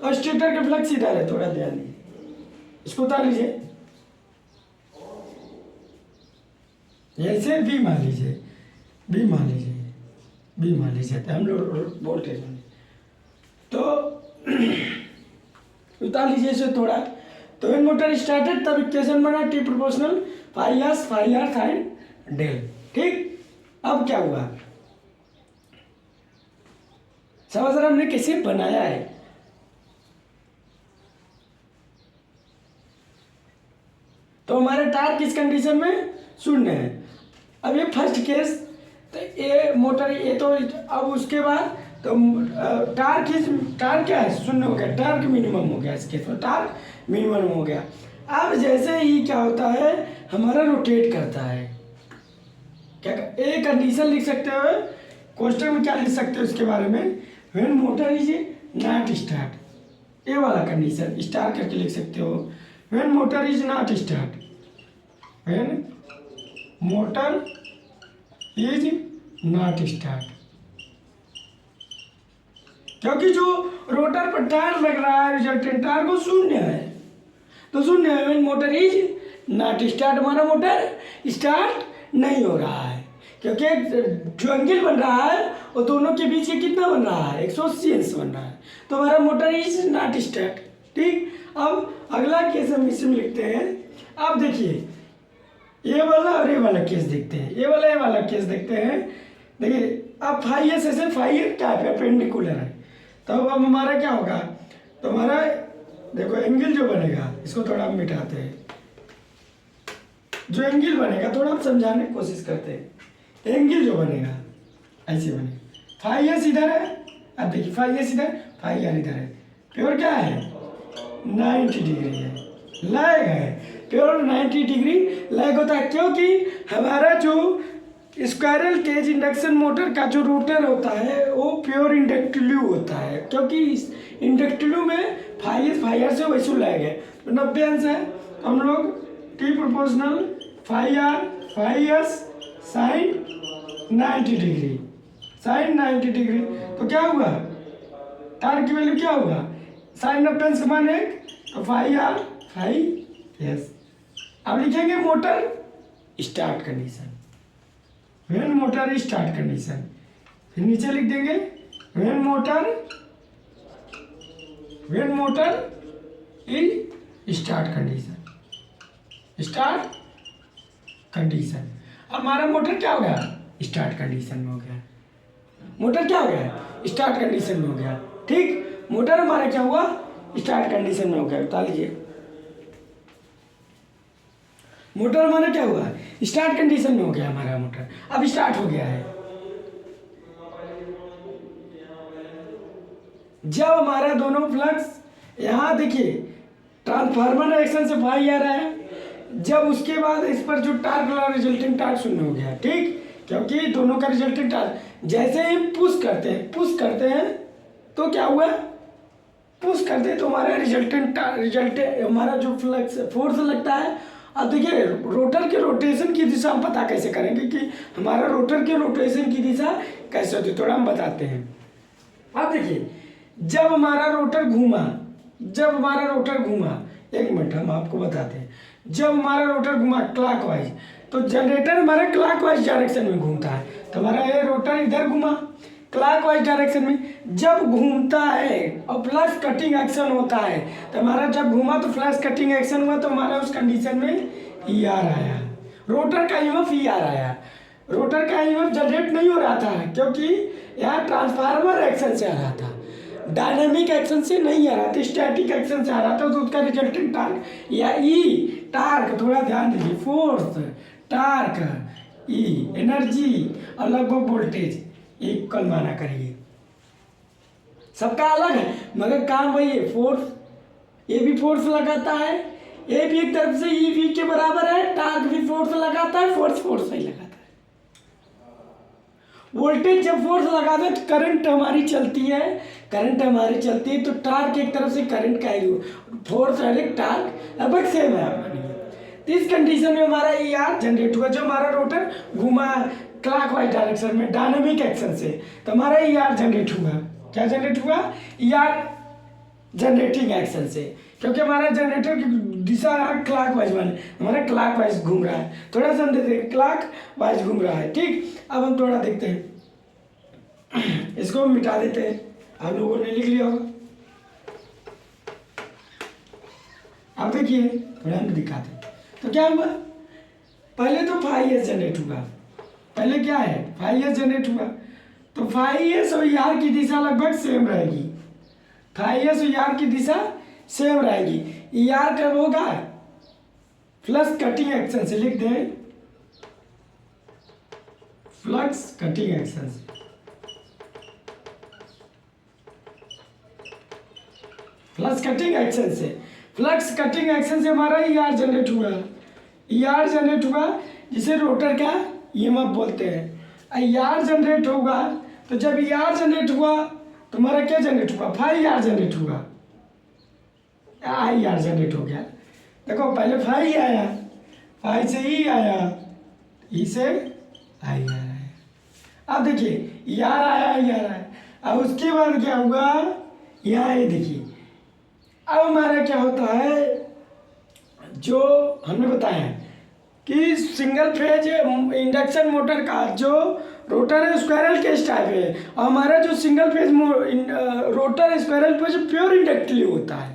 और स्टेटर का फ्लक्स इधर है। थोड़ा ध्यान दीजिए, इसको उतार लीजिए, ऐसे बी मान लीजिए, बी मान लीजिए तो हम लोग वोल्टेज में, तो उतार लीजिए इसे थोड़ा। तो व्हेन मोटर स्टार्टेड तब इक्वेशन बना T proportional five S five R sine del, ठीक। अब क्या हुआ, समझ रहे हमने कैसे बनाया है। तो हमारा टार्क किस कंडीशन में, शून्य है। अब ये फर्स्ट केस, तो ये मोटर ये तो, अब उसके बाद तो टार्क क्या है, शून्य हो गया, टार्क मिनिमम हो गया। इस केस में टार्क मिनिमम हो गया। अब जैसे ही क्या होता है, हमारा रोटेट करता है, क्या ए कंडीशन लिख सकते हो, क्वेश्चन में क्या लिख सकते हो इसके बारे में, when motor is not start, A वाला कंडीशन स्टार करके लिख सकते हो। When motor is not start, when motor is not start, क्योंकि जो रोटर पर टायर लग रहा है रिजल्टेंट टायर को शून्य है, तो शून्य है। When motor is not start, हमारा मोटर स्टार्ट नहीं हो रहा है, क्योंकि जो एंगल बन रहा है वो दोनों के बीच ये कितना बन रहा है, 180 अंश बन रहा है। तो हमारा मोटर इज नॉट स्टार्ट, ठीक। अब अगला केस हम इसमें लिखते हैं। अब देखिए ये वाला और ये वाला केस देखते हैं, ये वाला केस देखते हैं। देखिए अब फाइव एस ऐसे फाइव क्या है, परपेंडिकुलर है, तो अब हमारा क्या होगा, तो हमारा देखो एंगल जो बनेगा, इसको थोड़ा हम मिटाते हैं। जो एंगल बनेगा थोड़ा हम समझाने की कोशिश करते हैं। एंगल जो बनेगा ऐसे बनेगा, फाइव एस इधर है, अब देखिए फाइव एस इधर, फाइव आर इधर है, प्योर क्या है 90 डिग्री है, लैग है, प्योर 90 डिग्री लैग होता है, क्योंकि हमारा जो स्क्वायरल केज इंडक्शन मोटर का जो रोटर होता है वो प्योर इंडक्टिव होता है, क्योंकि इंडक्टिव में फाइव आर से वैसे लैग है, तो 90 अंश है। हम लोग T proportional five R five S sine 90 degree, sine 90 degree, तो क्या हुआ, टार्क की वैल्यू क्या होगा, साइन 90 अंश का मान 1, तो फाइव आर फाइव एस। अब लिखेंगे motor start condition, when motor start condition, फिर नीचे लिख देंगे when motor is start condition, start condition. अब हमारा मोटर क्या हो गया, स्टार्ट कंडीशन में हो गया, मोटर क्या हो गया, स्टार्ट कंडीशन में हो गया, ठीक। मोटर हमारा क्या हुआ, स्टार्ट कंडीशन में हो गया। बता लीजिए मोटर हमारा क्या हुआ, स्टार्ट कंडीशन में हो गया हमारा मोटर, अब स्टार्ट हो गया है। जब हमारा दोनों फ्लक्स, यहाँ देखिए ट्रांसफार्मर एक्शन से फाइव आ रहा है, जब उसके बाद इस पर जो टार्क लगा रिजल्टिंग टार्क शून्य हो गया, ठीक, क्योंकि दोनों का रिजल्टिंग टार्क, जैसे ही पुश करते हैं तो क्या हुआ, पुश करते हैं तो हमारा रिजल्टेंट हमारा जो फ्लक्स फोर्स लगता है। अब देखिए रोटर के रोटेशन की दिशा हम पता कैसे करेंगे कि हमारा रोटर के रोटेशन की दिशा कैसे होती है, थोड़ा हम बताते हैं। अब देखिए, जब हमारा रोटर घूमा, एक मिनट हम आपको बताते हैं। जब हमारा रोटर घूमा क्लॉकवाइज, तो जनरेटर हमारा क्लॉकवाइज डायरेक्शन में घूमता है, तो हमारा ये रोटर इधर घूमा क्लॉकवाइज डायरेक्शन में। जब घूमता है और फ्लक्स कटिंग एक्शन होता है, तो हमारा जब घूमा तो फ्लक्स कटिंग एक्शन हुआ, तो हमारा उस कंडीशन में ई आर आया, रोटर का ईएमएफ ई आर आया। रोटर का ईएमएफ जनरेट नहीं हो रहा था, क्योंकि यहाँ ट्रांसफार्मर एक्शन से आ रहा था, डायनामिक एक्शन से नहीं आ रहा था, स्टैटिक एक्शन से आ रहा था। तो उसका रिजल्टेंट टार्क या ई टार्क, थोड़ा ध्यान दीजिए, फोर्स, टार्क, ई एनर्जी और लगभग वोल्टेज इक्वल माना करिए। सबका अलग है मगर काम वही है। फोर्स, ए भी फोर्स लगाता है, ए भी एक तरफ से ई वी के बराबर है, टार्क भी फोर्स लगाता है, फोर्स नहीं लगाता है। वोल्टेज जब फोर्स लगाते हैं तो करंट हमारी चलती है, तो टार्क एक तरफ से करंट का ही फोर्स डायरेक्ट टार्क लगभग सेम है। तो इस कंडीशन में हमारा ई आर जनरेट हुआ, जो हमारा रोटर घुमा क्लॉकवाइज डायरेक्शन में डायनामिक एक्शन से, तो हमारा ई आर जनरेट हुआ। क्या जनरेट हुआ? ई आर जनरेटिंग एक्शन से, क्योंकि हमारा जनरेटर की दिशा क्लॉकवाइज माने हमारा क्लॉकवाइज घूम रहा है। थोड़ा सा हम देखते हैं, क्लॉकवाइज घूम रहा है। ठीक, अब हम थोड़ा देखते हैं, इसको हम मिटा देते हैं। आप लोगों ने लिख लिया होगा। अब देखिए, थोड़ा हम दिखाते हैं। तो क्या हुआ? पहले तो फाइव जनरेट हुआ। पहले क्या है? फाइव जनरेट हुआ, तो फाइव और यार की दिशा लगभग सेम रहेगी। फाइव और यार की दिशा सेम रहेगी। यार कब होगा? फ्लक्स कटिंग एक्शन से लिख दें, फ्लक्स कटिंग एक्शन से। फ्लक्स कटिंग एक्शन से हमारा ई आर जनरेट हुआ, जिसे रोटर का ईएमएफ बोलते हैं। ई आर जनरेट होगा, तो जब ई आर जनरेट हुआ तो हमारा क्या जनरेट हुआ? फाइव आर जनरेट हुआ, आई आर जनरेट हो गया। देखो, पहले फाइव आया, फाइव से ई आया, ई से आई आर आया। अब देखिए, ई आर आया। अब उसके बाद क्या हुआ? यहाँ ये देखिए, अब हमारा क्या होता है, जो हमने बताया कि सिंगल फेज इंडक्शन मोटर का जो रोटर है स्क्वायरल केज टाइप है, और हमारा जो सिंगल फेज रोटर है स्क्वायरल पे जो प्योर इंडक्टिव होता है।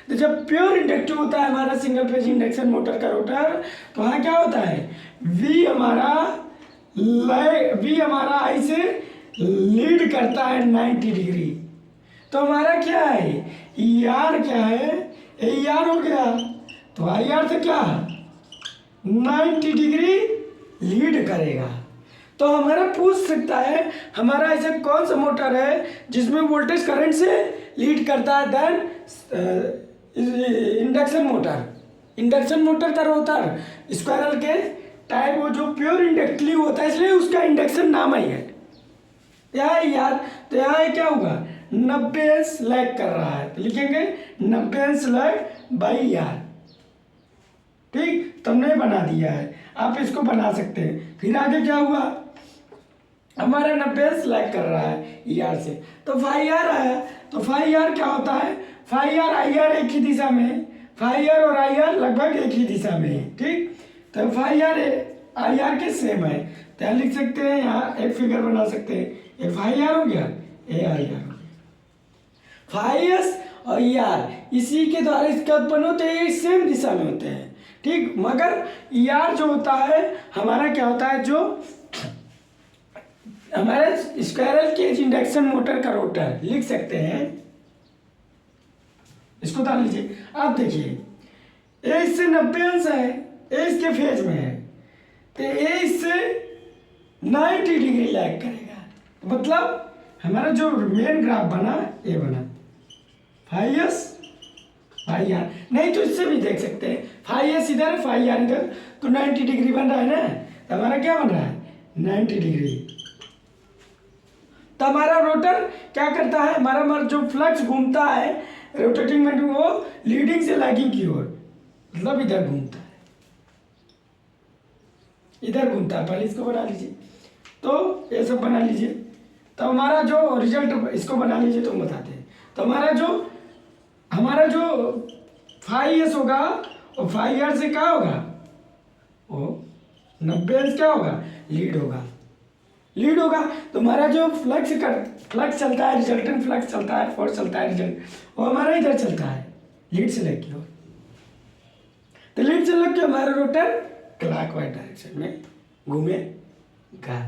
तो जब प्योर इंडक्टिव होता है हमारा सिंगल फेज इंडक्शन मोटर का रोटर, तो वहाँ क्या होता है, वी हमारा आई से लीड करता है 90 डिग्री। तो हमारा क्या है, ई आर क्या है, ए आर हो गया, तो आई आर से क्या 90 डिग्री लीड करेगा। तो हमारा पूछ सकता है, हमारा ऐसा कौन सा मोटर है जिसमें वोल्टेज करंट से लीड करता है? देन इंडक्शन मोटर का रोटर स्क्वायरल के टाइप, वो जो प्योर इंडक्टिव होता है, इसलिए उसका इंडक्शन नाम ही है। यहाँ यार, तो यहाँ क्या होगा, 90 लैग कर रहा है, तो लिखेंगे 90 लैग बाई यार। ठीक, तुमने बना दिया है, आप इसको बना सकते हैं। फिर आगे क्या हुआ, हमारा 90 लैग कर रहा है ई आर से, तो फाइव आर आया। तो फाइव आर क्या होता है, फाइव आर आई आर एक ही दिशा में, फाइव आर और आई आर लगभग एक ही दिशा में है। ठीक, तो फाइव आर आई आर के सेम है, तो यहाँ लिख सकते हैं, यहाँ एक फिगर बना सकते हैं, ये फाइव आर हो गया, ए आई आर हो गया। फाइव एस और ई आर इसी के द्वारा इसका उत्पन्न होते हैं, सेम दिशा में होते हैं। ठीक, मगर ई आर जो होता है हमारा क्या होता है, जो हमारा स्क्वायरल केज इंडक्शन मोटर का रोटर लिख सकते हैं, इसको डाल लीजिए। आप देखिए, ए इससे 90 अंश है, ए इसके फेज में है, तो ए इससे 90 डिग्री लैग करेगा। मतलब हमारा जो मेन ग्राफ बना, ये बना फाइव एस फाइव आर, नहीं तो इससे भी देख सकते हैं, फाइव एस इधर है, फाइव आर इधर, तो 90 डिग्री बन रहा है ना। तो हमारा क्या बन रहा है, 90 डिग्री। तो हमारा रोटर क्या करता है, हमारा जो फ्लक्स घूमता है रोटेटिंग में, वो लीडिंग से लैगिंग की ओर, मतलब इधर घूमता है, इधर घूमता है। पहले इसको बना लीजिए, तो ये सब बना लीजिए। तो हमारा जो रिजल्ट, इसको बना लीजिए, तुम बताते हैं। तो हमारा जो 5s होगा वो 5r से क्या होगा, वो 90 क्या होगा, लीड होगा। तो हमारा जो फ्लक्स चलता है, रिजल्टेंट फ्लक्स चलता है, फोर्स चलता है रिजल्ट, वो हमारा इधर चलता है, लीड से लेके हो। तो लीड से लेके हमारा रोटर क्लॉकवाइज डायरेक्शन में घूमेगा।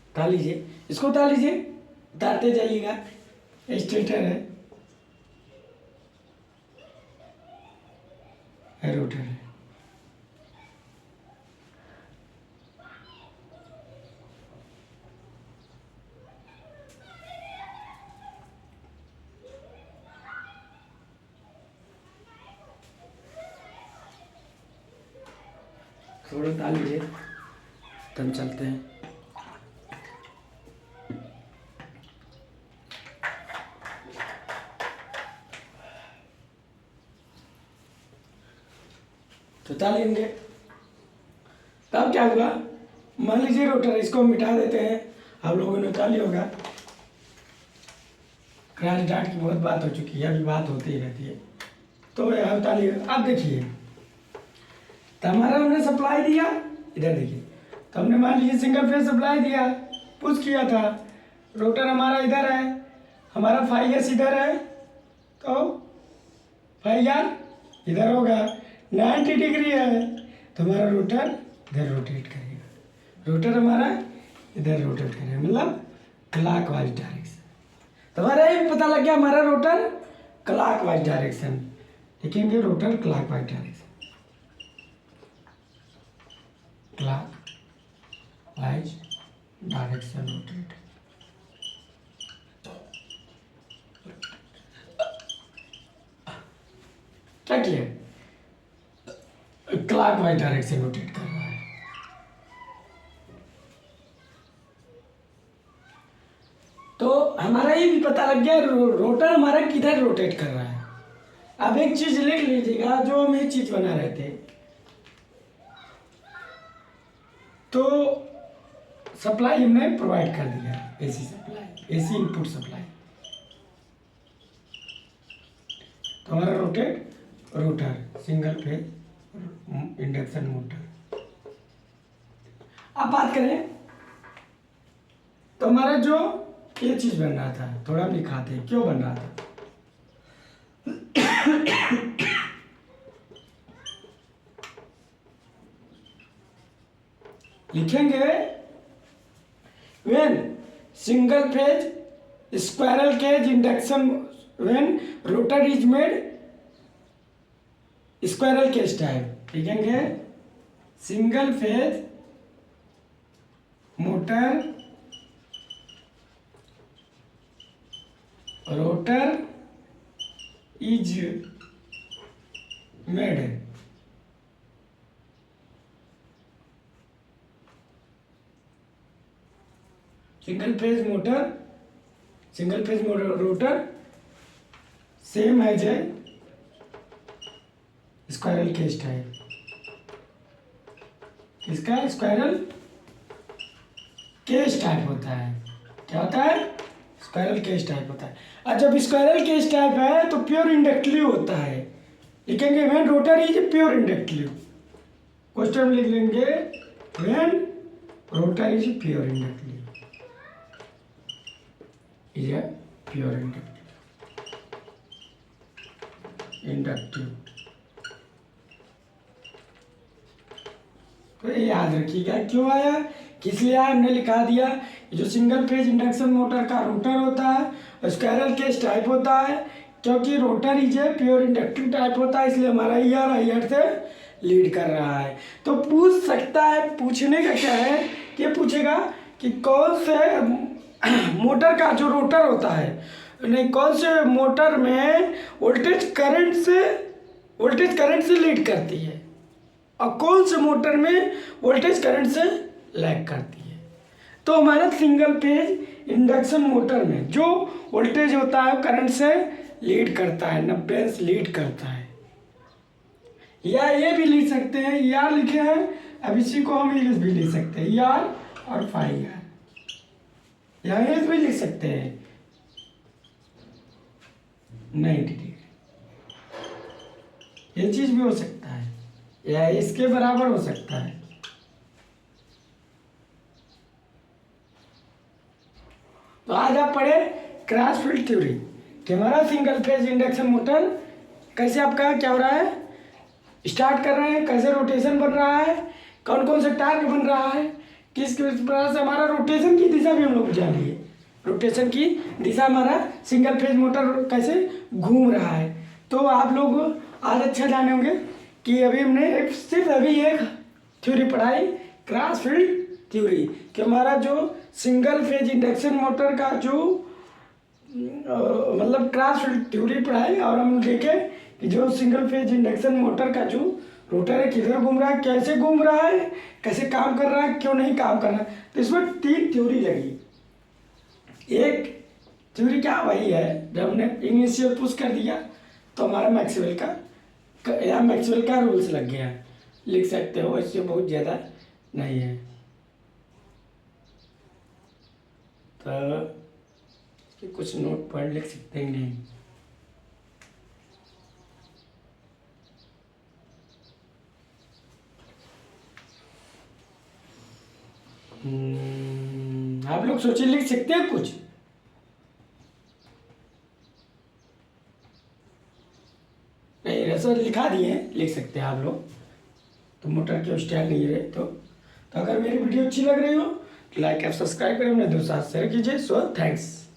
उतार लीजिए, इसको उतार लीजिए, उतारते जाइएगा। स्टेटर है, रोटर है। थोड़ा उतार लीजिए, तब चलते हैं। तो उतार लेंगे, तब क्या हुआ, मान लीजिए रोटर, इसको मिटा देते हैं। आप लोगों ने उतार लिया होगा। क्रैश डार्ट की बहुत बात हो चुकी है, अभी बात होती ही रहती है। तो यहाँ उतार लिया। अब देखिए, तो हमारा हमने सप्लाई दिया, इधर देखिए, तो हमने मान लीजिए सिंगल फेज सप्लाई दिया, पुश किया था। रोटर हमारा इधर है, हमारा 5s इधर है, तो 5r इधर होगा। 90 डिग्री है, तो हमारा रोटर इधर रोटेट करेगा। रोटर हमारा इधर रोटेट करेगा, मतलब क्लॉकवाइज डायरेक्शन। तो हमारा ये पता लग गया, हमारा रोटर क्लॉकवाइज डायरेक्शन। लिखेंगे rotor clockwise direction, clockwise direction rotate. क्या किया, क्लॉकवाइज डायरेक्शन रोटेट कर रहा है। तो हमारा ये भी पता लग गया रोटर हमारा किधर रोटेट कर रहा है। अब एक चीज लिख लीजिएगा, जो हम एक चीज बना रहे थे, तो सप्लाई हमने प्रोवाइड कर दिया, AC supply, AC input supply. तो हमारा rotor single phase induction motor. अब बात करें, तो हमारा जो ये चीज बन रहा था, थोड़ा दिखाते हैं क्यों बन रहा था। लिखेंगे when single phase squirrel cage induction, when rotor is made squirrel cage type, लिखेंगे single phase motor rotor is made single phase motor rotor same as a squirrel cage type. इसका स्क्वायरल केज टाइप होता है। क्या होता है, squirrel cage type होता है। और जब स्क्वायरल केज टाइप है तो प्योर इंडक्टिव होता है। लिखेंगे when rotor is pure inductive. Question लिख लेंगे when rotor is pure inductive, is a pure inductive। तो ये याद रखिएगा क्यों आया, किस लिए आया, हमने लिखा दिया। जो सिंगल फेज इंडक्शन मोटर का रोटर होता है स्क्वायरल केज टाइप होता है, क्योंकि rotor is a pure inductive type होता है, इसलिए हमारा ईआर से लीड कर रहा है। तो पूछ सकता है, पूछने का क्या है कि पूछेगा कि कौन से मोटर का जो रोटर होता है, नहीं कौन से मोटर में वोल्टेज करंट से लीड करती है और कौन से मोटर में वोल्टेज करंट से लैग करती है। तो हमारा सिंगल फेज इंडक्शन मोटर में जो वोल्टेज होता है करंट से लीड करता है, 90 से लीड करता है। या ये भी लिख सकते हैं, यार लिखे हैं, अब इसी को हम इंग्लिश भी लिख सकते हैं, यार और फाइव यहाँ ये भी लिख सकते हैं 90 डिग्री। ये चीज भी हो सकता है या इसके बराबर हो सकता है। तो आज आप पढ़े क्रॉस फील्ड थ्योरी कि हमारा सिंगल फेज इंडक्शन मोटर कैसे आपका क्या हो रहा है, स्टार्ट कर रहे हैं, कैसे रोटेशन बन रहा है, कौन कौन सा टार्क बन रहा है, किस प्रकार से हमारा रोटेशन की दिशा भी हम लोग जानिए। रोटेशन की दिशा हमारा सिंगल फेज मोटर कैसे घूम रहा है। तो आप लोग आज अच्छा जाने होंगे कि अभी हमने सिर्फ अभी एक थ्योरी पढ़ाई क्रॉस फील्ड थ्योरी कि हमारा जो सिंगल फेज इंडक्शन मोटर का जो मतलब क्रॉस फील्ड थ्योरी पढ़ाई और हम देखे कि जो सिंगल फेज इंडक्शन मोटर का जो रोटर है किधर घूम रहा है, कैसे घूम रहा है, कैसे काम कर रहा है, क्यों नहीं काम कर रहा है। तो इसमें 3 थ्योरी लगी। एक थ्योरी क्या वही है जब हमने इनिशियल पुश कर दिया तो हमारा मैक्सवेल का रूल्स लग गया, लिख सकते हो, इससे बहुत ज़्यादा नहीं है। तो कुछ नोट पढ़ लिख सकते हैं नहीं। आप लोग सोचिए, लिख सकते हैं कुछ? नहीं, ऐसा लिखा दिए हैं, लिख सकते हैं आप लोग। तो मोटर की स्टाइल नहीं है तो अगर मेरी वीडियो अच्छी लग रही हो तो लाइक और सब्सक्राइब करें, अपने दोस्तों से शेयर कीजिए। So thanks.